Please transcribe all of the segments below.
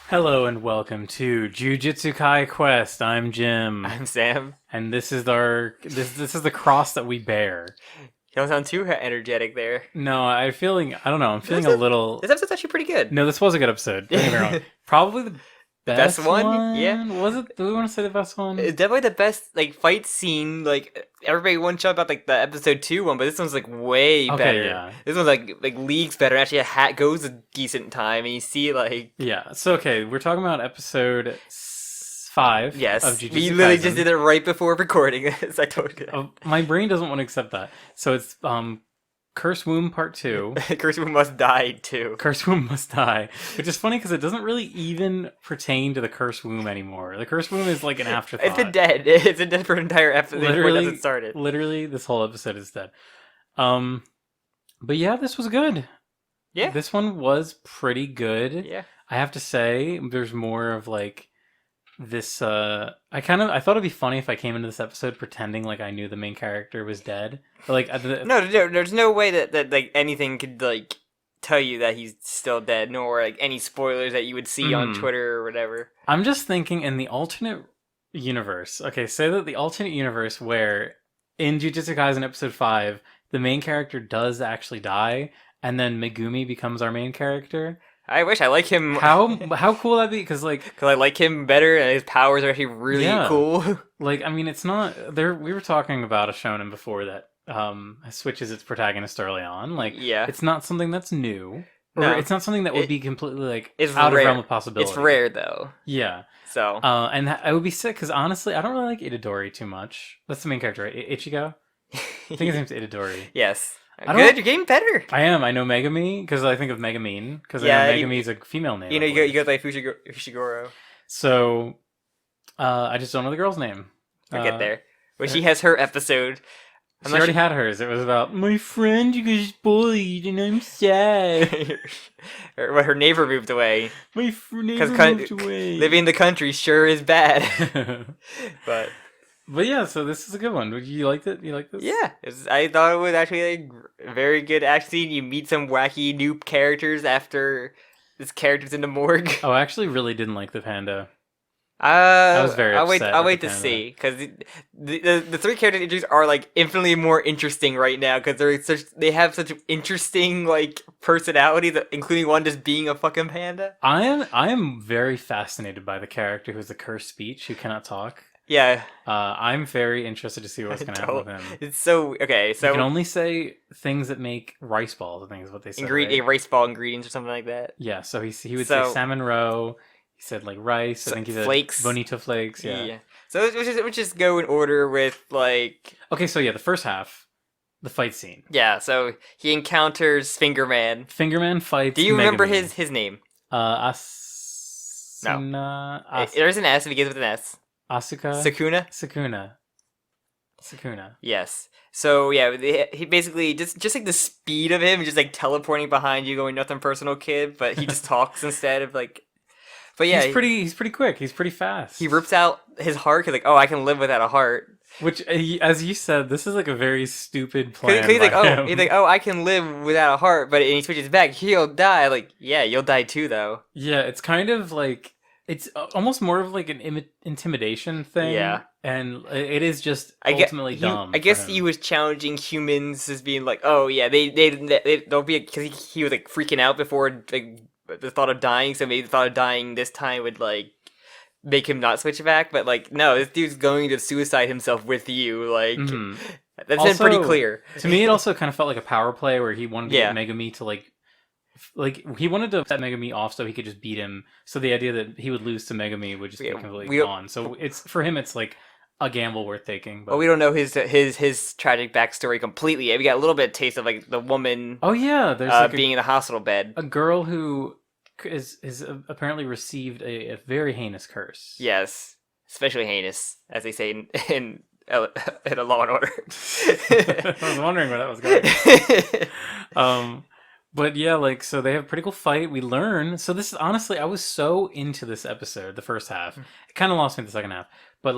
Hello and welcome to Jujutsu Kai Quest. I'm Jim, I'm Sam. and this is this is the cross that we bear. You don't sound too energetic there. No, I don't know. I'm This feeling a episode, little. this episode's actually pretty good. No, this was a good episode. Don't get me wrong. The Probably the best best one? Yeah. one. Was it? Do we want to say the best one? It's definitely the best fight scene. Everybody one shot about the episode 2 one, but this one's way Okay, better. yeah. This one's leagues better. Actually, a hat goes a decent time, and you see Yeah. So okay, we're talking about episode 5 yes, of Jujutsu we literally Kaisen. just did it right before recording this. I told you. My brain doesn't want to accept that. So it's Curse Womb Part 2. Kirsten must die too. Curse Womb must die, which is funny because it doesn't really even pertain to the Curse Womb anymore. The Curse Womb is like an afterthought. It's been dead. It's been dead for an entire episode before it doesn't start it. Literally, this whole episode is dead. But yeah, this was good. Yeah. This one was pretty good. Yeah. I have to say, there's more of this. I thought it'd be funny if I came into this episode pretending like I knew the main character was dead. But, No, there's no way that anything could tell you that he's still dead, nor any spoilers that you would see on Twitter or whatever. I'm just thinking in the alternate universe. Okay, say that the alternate universe where in Jujutsu Kaisen episode 5, the main character does actually die, and then Megumi becomes our main character. I wish I like him. How cool would that be? Because I like him better, and his powers are actually really cool. I mean, it's not there. We were talking about a shonen before that switches its protagonist early on. Yeah. It's not something that's new. No. Or it's not something that would be completely it's out rare. of realm of possibility. It's rare though. Yeah. So. And I would be sick because honestly, I don't really like Itadori too much. That's the main character, right? Ichigo. I think his name's Itadori. Yes. Good, you're getting better. I am. I know Megami because I think of Megamine because I know Megami's a female name. You know, you go like Fushiguro. So, I just don't know the girl's name. I'll get there. But she has her episode. She already had hers. It was about my friend who got bullied and I'm sad. Her neighbor moved away. My neighbor moved away. Living in the country sure is bad. But yeah, so this is a good one. You liked it? You like this? Yeah, I thought it was actually a very good action scene. You meet some wacky new characters after this character's in the morgue. Oh, I actually really didn't like the panda. I was very upset I'll with wait the to panda. see because the three characters introduced are infinitely more interesting right now because they have such interesting personalities, including one just being a fucking panda. I am very fascinated by the character who's the cursed speech who cannot talk. Yeah. I'm very interested to see what's going to happen with him. It's so okay. So you can only say things that make rice balls. I think is what they said. Right? rice ball ingredients or something like that. Yeah. So he would say salmon roe. He said rice. I think he said flakes. Bonito flakes. Yeah. So we'll just go in order with Okay. So yeah, the first half, the fight scene. Yeah. So he encounters Fingerman. Fingerman fights. Do you remember Megami. his name? No. There's an S. It begins with an S. Asuka? Sakuna. Yes. So yeah, he basically just the speed of him, just teleporting behind you, going nothing personal, kid. But he just talks instead of But yeah, he's pretty quick. He's pretty fast. He rips out his heart because oh, I can live without a heart. Which, as you said, this is a very stupid plan. He's oh, I can live without a heart, but and he switches back, he'll die. Yeah, you'll die too, though. Yeah, it's kind of it's almost more of an intimidation thing. Yeah. And it is just ultimately dumb. I guess he was challenging humans as being oh yeah, they'll be, because he was freaking out before the thought of dying, so maybe the thought of dying this time would make him not switch back, but no, this dude's going to suicide himself with you. That's also, been pretty clear. To me, it also kind of felt like a power play where he wanted to get Megami to he wanted to set Megami off so he could just beat him. So the idea that he would lose to Megami would just be completely gone. So it's for him, it's a gamble worth taking. But we don't know his tragic backstory completely. We got a little bit of taste of the woman. Oh yeah, there's being in the hospital bed. A girl who is apparently received a very heinous curse. Yes, especially heinous, as they say in a Law and Order. I was wondering where that was going. But yeah, so they have a pretty cool fight. We learn. So this is honestly, I was so into this episode, the first half. It kind of lost me the second half. But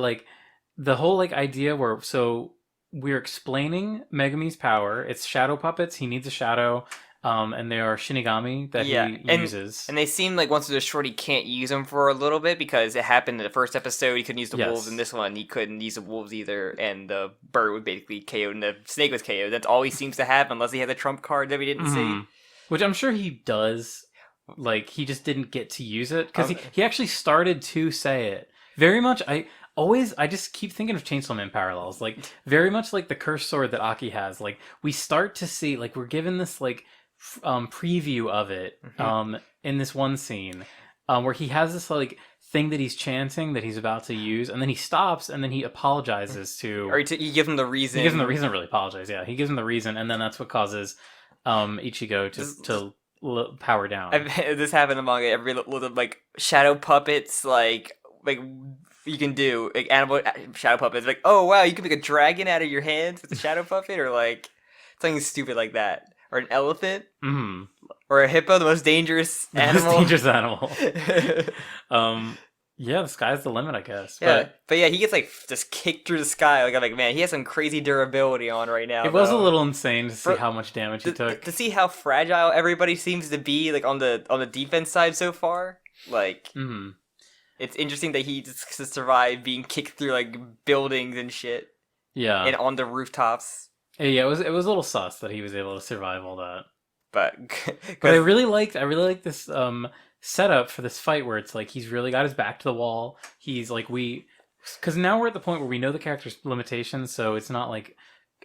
the whole idea where we're explaining Megami's power. It's shadow puppets. He needs a shadow. and they are Shinigami that he uses. And they seem like once they're short, he can't use them for a little bit because it happened in the first episode. He couldn't use the wolves. In this one, he couldn't use the wolves either, and the bird would basically KO, and the snake was KO. That's all he seems to have, unless he had the trump card that we didn't see. Which I'm sure he does. Like, he just didn't get to use it because he actually started to say it. Very much, I just keep thinking of Chainsaw Man parallels. Like, very much like the cursed sword that Aki has. Like, we start to see, like, we're given this, like, preview of it in this one scene where he has this, like, thing that he's chanting that he's about to use, and then he stops, and then he apologizes to... Or he gives him the reason. He gives him the reason to really apologize, yeah. He gives him the reason, and then that's what causes Ichigo to power down. This happened among every little, like, shadow puppets, like you can do, like, animal shadow puppets. Like, oh, wow, you can make a dragon out of your hands with a shadow puppet, or, like, something stupid like that. Or an elephant. Or a hippo, the most dangerous animal. The most dangerous animal. Yeah, the sky's the limit, I guess. Yeah, but yeah, he gets, like, just kicked through the sky. Like, I'm like, man, he has some crazy durability on right now. It was a little insane to see how much damage he took. To see how fragile everybody seems to be, like, on the defense side so far. Like, it's interesting that he just survived being kicked through, like, buildings and shit. Yeah. And on the rooftops. Yeah, it was a little sus that he was able to survive all that. But I really liked this setup for this fight where it's like he's really got his back to the wall. He's like because now we're at the point where we know the character's limitations, so it's not like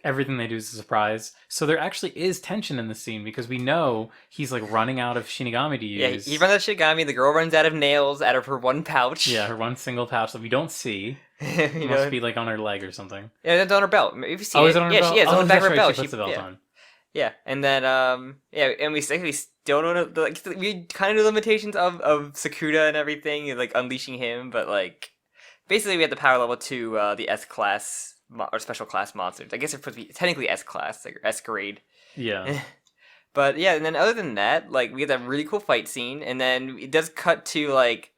everything they do is a surprise. So there actually is tension in the scene because we know he's like running out of Shinigami to use. Yeah, he runs out of Shinigami. The girl runs out of nails out of her one pouch. Yeah, her one single pouch that we don't see. It must be like on her leg or something. Yeah, it's on her belt. If you see it, is it on her belt? She is on the back of her belt. She puts the belt on. Yeah, and then and we still don't know, like, we kind of know the limitations of Sakuda and everything, and, like, unleashing him, but, like, basically we have the power level to the S class or special class monsters. I guess it's supposed to be technically S class, like, S grade. Yeah. But yeah, and then other than that, like, we get that really cool fight scene, and then it does cut to, like,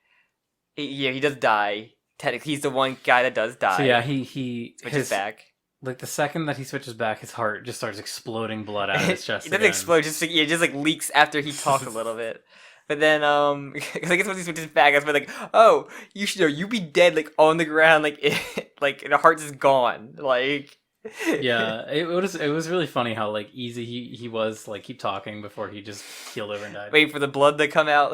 he does die. Technically, he's the one guy that does die. So yeah, he switches back. Like, the second that he switches back, his heart just starts exploding blood out of his chest. It doesn't explode, it just, like, leaks after he talks a little bit. But then, because I guess when he switches back, I was like, oh, you be dead, like, on the ground, like, like, the heart's just gone, like... Yeah, it was really funny how, like, easy he was, like, keep talking before he just keeled over and died. Wait for the blood to come out,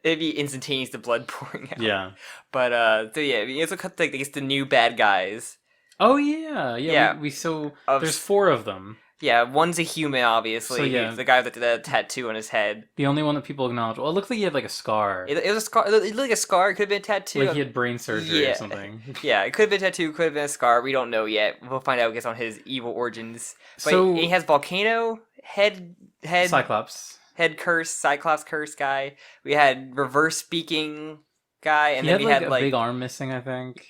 it'd be instantaneous, the blood pouring out. Yeah. But, so yeah, we also cut, like, I guess, the new bad guys. Oh, yeah. We there's 4 of them. Yeah, one's a human, obviously. So, yeah. The guy with the tattoo on his head. The only one that people acknowledge. Well, it looked like he had, like, a scar. It was a scar. It looked like a scar. It could have been a tattoo. Like he had brain surgery or something. Yeah, it could have been a tattoo. Could have been a scar. We don't know yet. We'll find out, I guess, on his evil origins. But so, he has volcano, head... Cyclops. Head curse, Cyclops curse guy. We had reverse speaking guy. And then we had, like... a big arm missing, I think.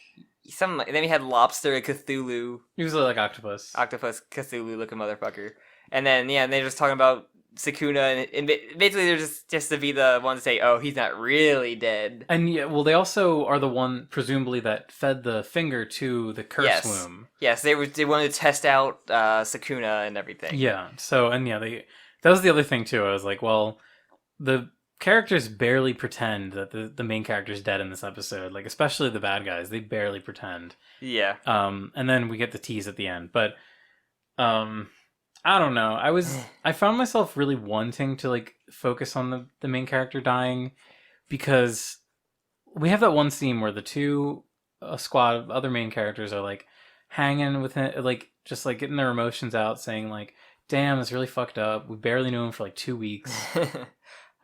Then we had Lobster, Cthulhu. He was like Octopus. Octopus, Cthulhu looking motherfucker. And then, yeah, and they're just talking about Sukuna, and basically they're just to be the ones to say, oh, he's not really dead. And yeah, well, they also are the one, presumably, that fed the finger to the curse womb. Yes, they wanted to test out Sukuna and everything. Yeah, so, and yeah, that was the other thing, too. I was like, well, the characters barely pretend that the main character's dead in this episode. Like, especially the bad guys, they barely pretend. Yeah. And then we get the tease at the end. But, I don't know. I found myself really wanting to, like, focus on the main character dying because we have that one scene where the two squad of other main characters are, like, hanging with him, like, just, like, getting their emotions out, saying, like, damn, it's really fucked up. We barely knew him for, like, 2 weeks.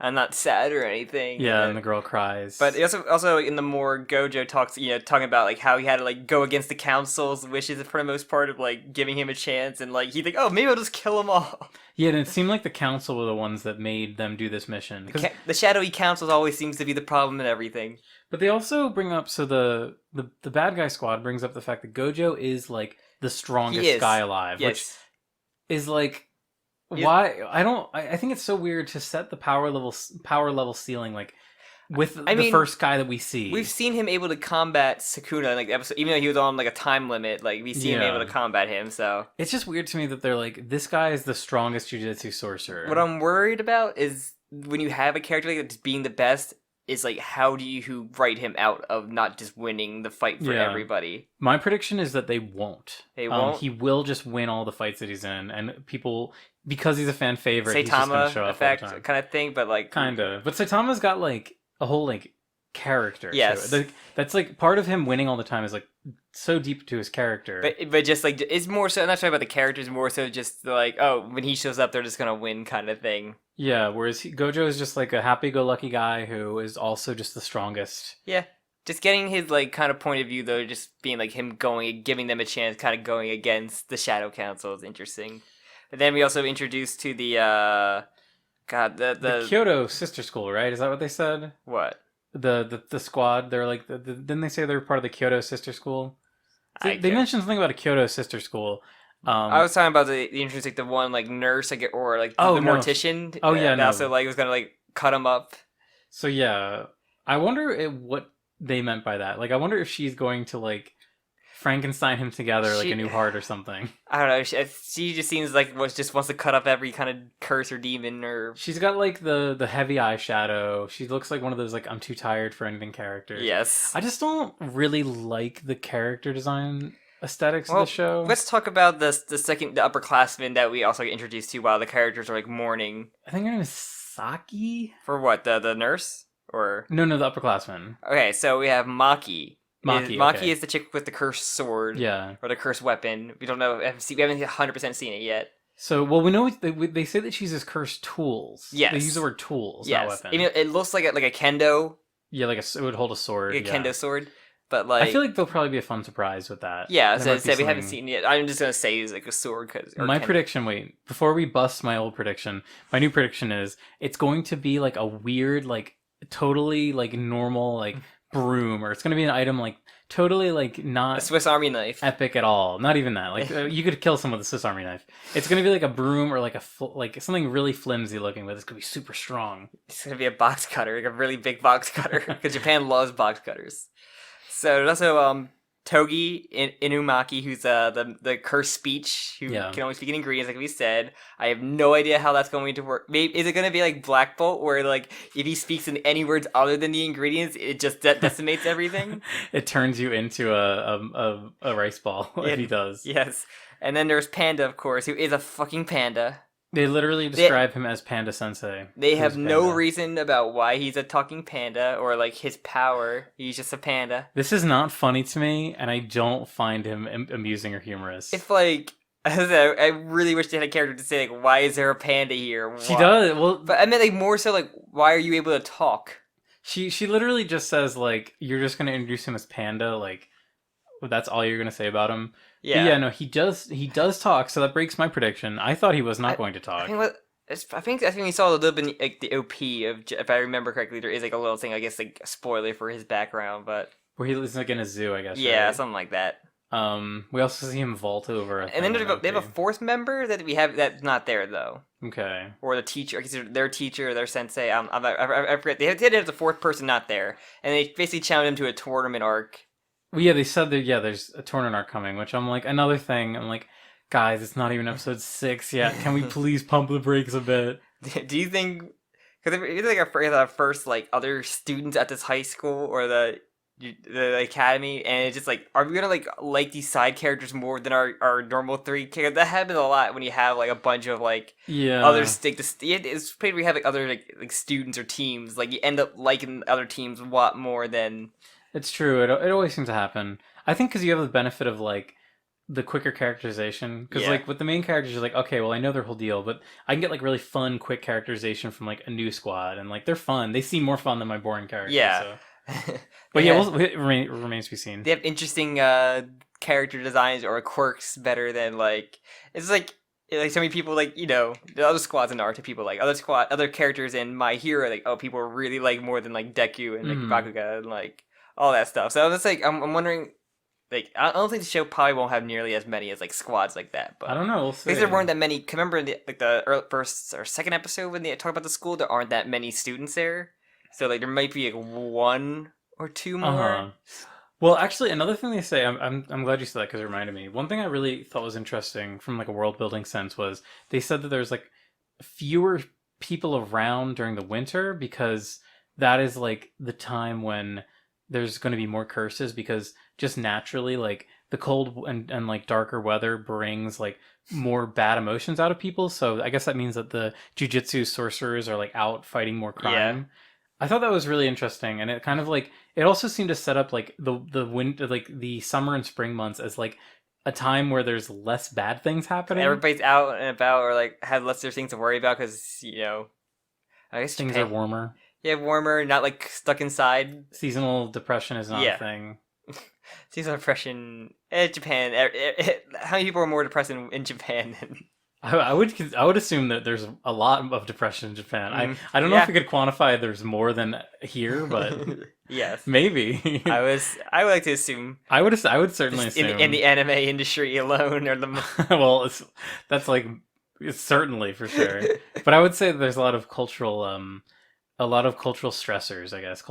I'm not sad or anything. Yeah, and the girl cries. But also in the more Gojo talks, talking about, like, how he had to, like, go against the council's wishes for the most part of, like, giving him a chance, and, like, he'd think, oh, maybe I'll just kill them all. Yeah, and it seemed like the council were the ones that made them do this mission. The shadowy council always seems to be the problem in everything. But they also bring up, so the bad guy squad brings up the fact that Gojo is, like, the strongest guy alive. Yes. Which is, like... Why? I think it's so weird to set the power level ceiling. Like, with I the mean, first guy that we see. We've seen him able to combat Sukuna in like the episode, even though he was on like a time limit. Like we see him able to combat him. So it's just weird to me that they're like, this guy is the strongest jujutsu sorcerer. what I'm worried about is when you have a character like that just being the best, is like how do you write him out of not just winning the fight for everybody? My prediction is that they won't. They won't. He will just win all the fights that he's in, and people, because he's a fan favorite, Saitama he's just gonna show up effect all the time. kind of thing, but like kind of. But Saitama's got like a whole like character. Yes, that's like part of him winning all the time is like so deep to his character. But just like it's more so. I'm not talking about the characters, more so just like when he shows up, they're just gonna win kind of thing. Yeah, whereas Gojo is just like a happy-go-lucky guy who is also just the strongest. Yeah, just getting his like kind of point of view though, just being like him giving them a chance, kind of going against the Shadow Council is interesting. But then we also introduced to the the Kyoto Sister School, right? Is that what they said? What? The squad. They're like, didn't they say they were part of the Kyoto Sister School? So they mentioned something about a Kyoto Sister School. I was talking about the interest, like the one like nurse, like or like the mortician. Oh yeah, no. Also like was gonna like cut him up. So yeah, I wonder what they meant by that. Like, I wonder if she's going to like Frankenstein him together like a new heart or something. I don't know. She just seems like just wants to cut up every kind of curse or demon or. She's got like the heavy eyeshadow. She looks like one of those like I'm too tired for anything characters. Yes. I just don't really like the character design aesthetics of the show. Let's talk about the upperclassmen that we also get introduced to while the characters are like mourning. I think her name is Saki. For what, the nurse or no the upperclassmen. Okay, so we have Maki. Maki is the chick with the cursed sword. Yeah. Or the cursed weapon. We don't know. We haven't 100% seen it yet. So, well, we know they say that she's his cursed tools. Yes. They use the word tools, not weapon. It looks like a kendo. Yeah, it would hold a sword. Like a kendo sword. But like, I feel like there'll probably be a fun surprise with that. Yeah, as I said, we haven't seen it yet. I'm just going to say it's like a sword. Prediction, wait, before we bust my old prediction, my new prediction is it's going to be like a weird, like totally like normal, like broom, or it's going to be an item like totally like not a Swiss Army knife, epic at all. Not even that. Like you could kill someone with a Swiss Army knife. It's gonna be like a broom or like like something really flimsy looking, but it's gonna be super strong. It's gonna be a box cutter, like a really big box cutter, because Japan loves box cutters. So there's also Togi Inumaki, who's the cursed speech, who can only speak in ingredients, like we said. I have no idea how that's going to work. Maybe is it going to be like Black Bolt, where like if he speaks in any words other than the ingredients, it just decimates everything? It turns you into a rice ball if he does. Yes. And then there's Panda, of course, who is a fucking panda. They literally describe him as Panda Sensei. They have no reason about why he's a talking panda or like his power. He's just a panda. This is not funny to me, and I don't find him amusing or humorous. If like, I really wish they had a character to say like, why is there a panda here? Why? She does. Well, but I meant like more so like, why are you able to talk? She literally just says like, you're just gonna introduce him as Panda, like that's all you're gonna say about him. Yeah. But yeah, no, he does talk, so that breaks my prediction. I thought he was not going to talk. I think we saw a little bit like the OP of, if I remember correctly, there is like a little thing, I guess like a spoiler for his background, but where he lives like in a zoo, I guess. Yeah, right? something like that. We also see him vault over. And then they have a fourth member that we have that's not there though. Okay. Or the teacher, their teacher, their sensei. I forget. They did have the fourth person not there, and they basically challenged him to a tournament arc. Well, yeah, they said that, there's a tournament arc coming, which I'm like, another thing, I'm like, guys, it's not even episode 6 yet. Can we please pump the brakes a bit? Do you think, because it's like our first, like, other students at this high school or the academy, and it's just like, are we gonna, like these side characters more than our normal 3 characters? That happens a lot when you have, like, a bunch of, like, other, it's pretty we have, like, other, like students or teams, like, you end up liking other teams a lot more than... It's true. It always seems to happen. I think because you have the benefit of like the quicker characterization. Because like with the main characters, you're like, okay, well I know their whole deal, but I can get like really fun, quick characterization from like a new squad, and like they're fun. They seem more fun than my boring characters. Yeah. So. But it remains to be seen. They have interesting character designs or quirks better than like it's like so many people like the other squads in Naruto, people like other characters in My Hero, like people really like more than like Deku and like Bakuga and like. All that stuff. So it's like I'm wondering, like I don't think the show probably won't have nearly as many as like squads like that. But I don't know. We'll see. Because there weren't that many. Remember in the first or second episode when they talk about the school, there aren't that many students there. So like there might be like one or two more. Uh-huh. Well, actually, another thing they say, I'm glad you said that because it reminded me. One thing I really thought was interesting from like a world building sense was they said that there's like fewer people around during the winter because that is like the time when there's going to be more curses because just naturally like the cold and like darker weather brings like more bad emotions out of people. So I guess that means that the jujutsu sorcerers are like out fighting more Yeah. crime. I thought that was really interesting, and it kind of like it also seemed to set up like the winter, like the summer and spring months as like a time where there's less bad things happening. Everybody's out and about, or like have less of things to worry about because I guess Things Japan, are warmer. yeah, warmer, not like stuck inside. Seasonal depression is not Yeah. a thing. Seasonal depression. Japan. How many people are more depressed in Japan? I would assume that there's a lot of depression in Japan. I don't know Yeah. if we could quantify there's more than here, but Yes. maybe. I would like to assume I would certainly assume in the anime industry alone, or the well, it's certainly for sure. But I would say that there's a lot of cultural stressors, I guess,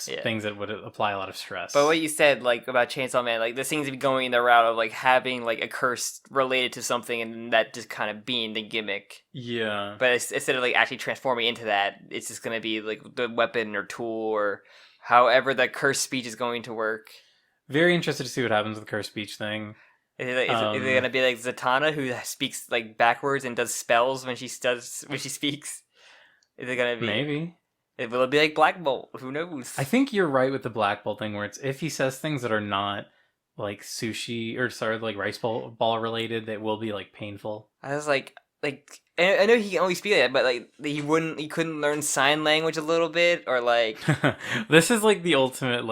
Yeah. things that would apply a lot of stress. But what you said, like about Chainsaw Man, like this seems to be going the route of like having like a curse related to something, and that just kind of being the gimmick. Yeah. But instead of like actually transforming into that, it's just gonna be like the weapon or tool or however the curse speech is going to work. Very interested to see what happens with the curse speech thing. Is it gonna be like Zatanna who speaks like backwards and does spells when she speaks? Is it gonna be Maybe. Will it be like Black Bolt? Who knows? I think you're right with the Black Bolt thing, where it's if he says things that are not like sushi or like rice ball related, that will be like painful. I was like I know he can only speak that, but like he couldn't learn sign language a little bit, or like This is like the ultimate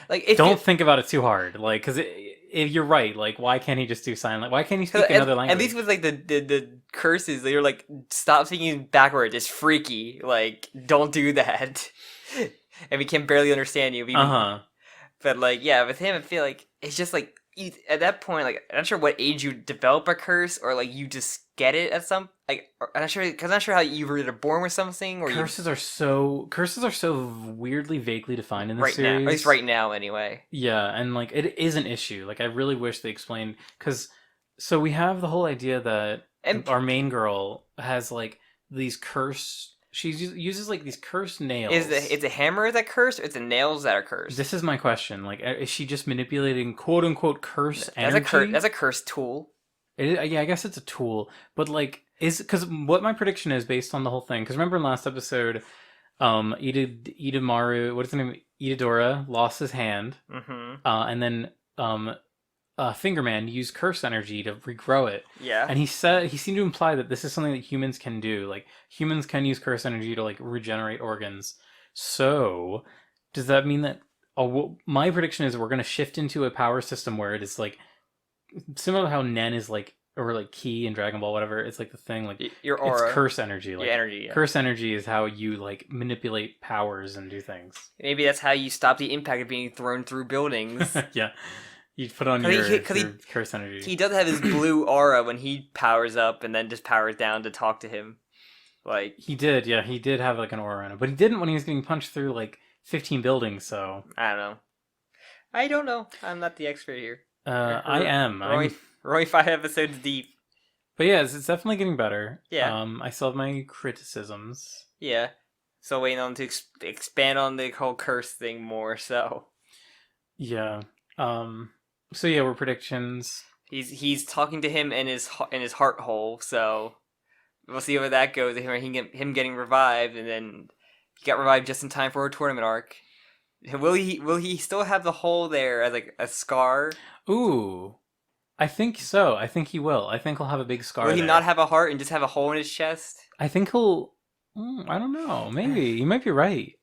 if don't think about it too hard, like because if you're right, like why can't he just do sign language? Why can't he speak another language? At least with like the curses, they're like stop speaking backwards. It's freaky. Like don't do that. And we can barely understand you. But like yeah, with him, I feel like it's just like at that point, like I'm not sure what age you develop a curse, or like you just get it at some like I'm not sure because I'm not sure how you were either born with something or curses are so weirdly vaguely defined in this right series. now, at least right now anyway. Yeah, and like it is an issue. Like I really wish they explained because so we have the whole idea that our main girl has like these she uses like these cursed nails. Is the hammer that cursed, or it's the nails that are cursed? This is my question. Like, is she just manipulating quote unquote curse energy? That's a cursed tool. Yeah, I guess it's a tool, but like, because what my prediction is based on the whole thing. Because remember in last episode, Itamaru, what is the name? Itadora lost his hand, and then Fingerman used curse energy to regrow it. Yeah. And he seemed to imply that this is something that humans can do. Like humans can use curse energy to like regenerate organs. So does that mean that my prediction is we're going to shift into a power system where it is like similar to how Nen is like, or like Ki in Dragon Ball, whatever. It's like the thing, like your aura. It's curse energy. Like, your energy. Yeah. Curse energy is how you like manipulate powers and do things. Maybe that's how you stop the impact of being thrown through buildings. Yeah. You put on your curse energy. He does have his blue aura when he powers up and then just powers down to talk to him. Like he did, yeah, he did have like an aura on him, but he didn't when he was getting punched through like 15 buildings. So I don't know. I'm not the expert here. I am. We're only 5 episodes deep. But yeah, it's definitely getting better. Yeah. I still have my criticisms. Yeah. So waiting on to expand on the whole curse thing more. So. Yeah. So yeah, we're predictions. He's talking to him in his heart hole. So we'll see where that goes. Him getting revived, and then he got revived just in time for a tournament arc. Will he still have the hole there as like a scar? Ooh, I think so. I think he will. I think he'll have a big scar. Will he not have a heart and just have a hole in his chest? I think he'll. I don't know. Maybe you might be right.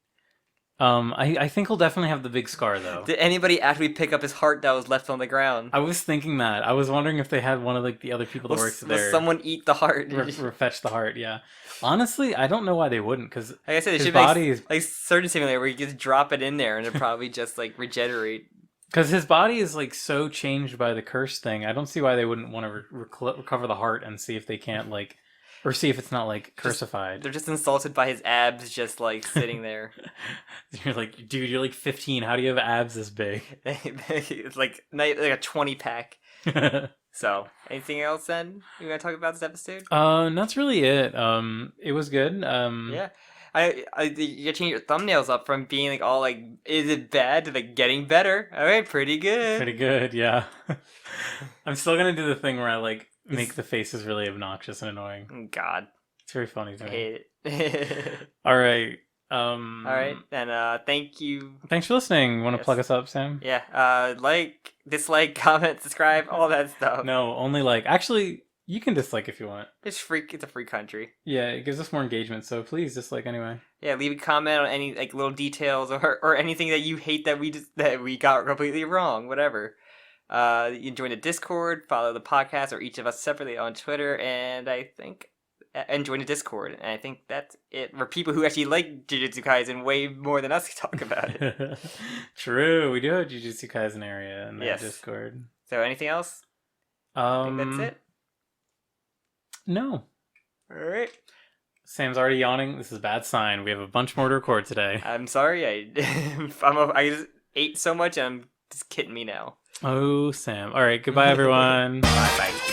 I think he'll definitely have the big scar though. Did anybody actually pick up his heart that was left on the ground? I was thinking that. I was wondering if they had one of like the other people that works there. Will someone eat the heart? Fetch the heart. Yeah. Honestly, I don't know why they wouldn't. Because like I said, his body is like certain simulator where you just drop it in there and it probably just like regenerate. Because his body is like so changed by the curse thing. I don't see why they wouldn't want to recover the heart and see if they can't like Or see if it's not like cursified. They're just insulted by his abs, just like sitting there. You're like, dude, you're like 15. How do you have abs this big? It's like a 20-pack. So, anything else then you want to talk about this episode? That's really it. It was good. Yeah. You change your thumbnails up from being like all like, is it bad, to like getting better. All right, pretty good. Pretty good, yeah. I'm still gonna do the thing where I like make the faces really obnoxious and annoying. God, it's very funny to I me. hate it. All right. All right, and thank you. Thanks for listening. Want to Yes. plug us up, Sam? Yeah. Like, dislike, comment, subscribe, all that stuff. No, only like. Actually, you can dislike if you want. It's free. It's a free country. Yeah, it gives us more engagement. So please dislike anyway. Yeah, leave a comment on any like little details or anything that you hate that we got completely wrong. Whatever. You can join the Discord, follow the podcast or each of us separately on Twitter, and join the Discord. And I think that's it for people who actually like Jujutsu Kaisen way more than us to talk about it. True, we do have a Jujutsu Kaisen area in the Yes. Discord. So anything else? I think that's it. No. All right. Sam's already yawning. This is a bad sign. We have a bunch more to record today. I'm sorry. I just ate so much and I'm just kidding me now. Oh, Sam. All right. Goodbye, everyone. Bye.